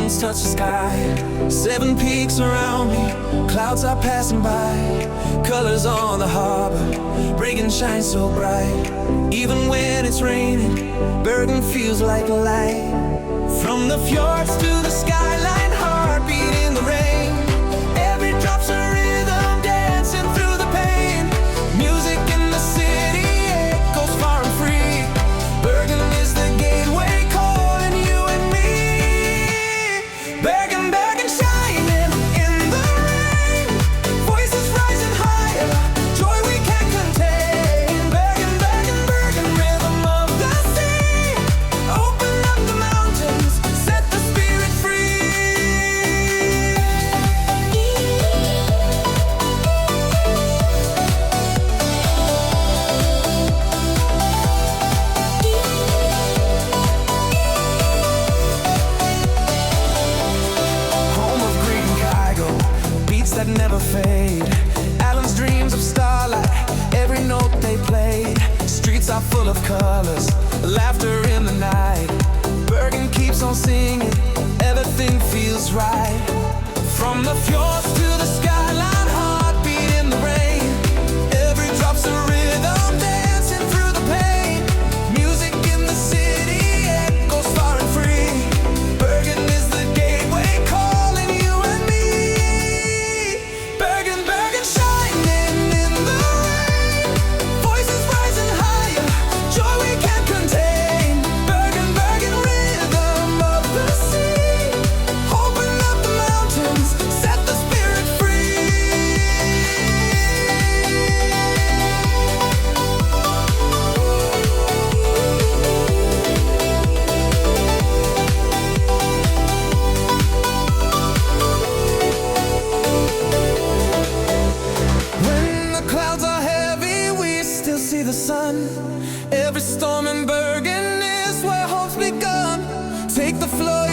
mountains touch the sky. 7 peaks around me, clouds are passing by. Colors on the harbor, Bergen shines so bright. Even when it's raining, Bergen feels like light. From the fjords to the skyline, heartbeat in the rain. Every drop's a rhythm dancing through the pain. Music in the city echoes far and free. Bergen is the gateway calling you and me. Bergen, Bergen shining in the rain. Voices rising higher, joy we can't contain. Bergen, Bergen, Bergen, rhythm of the sea. Open up the mountains, set the spirit free. Home of Greek and Kygo, beats that never fade. Alan's dreams of starlight, every note they played. Streets are full of colors, laughter in the night. Bergen keeps on singing, everything feels right. From the fjords to the skyline, heartbeat in the rain. Every drop's a rhythm dancing through the pain. Music in the city echoes far and free. Bergen is the gateway calling you and me. Bergen, Bergen shining in the rain. Voices rising higher, joy we can't contain. Bergen, Bergen, rhythm of the sea. Open up the mountains, set the spirit free. When the clouds are heavy, we still see the sun. Every storm in Bergen is where hope's begun. Take the flow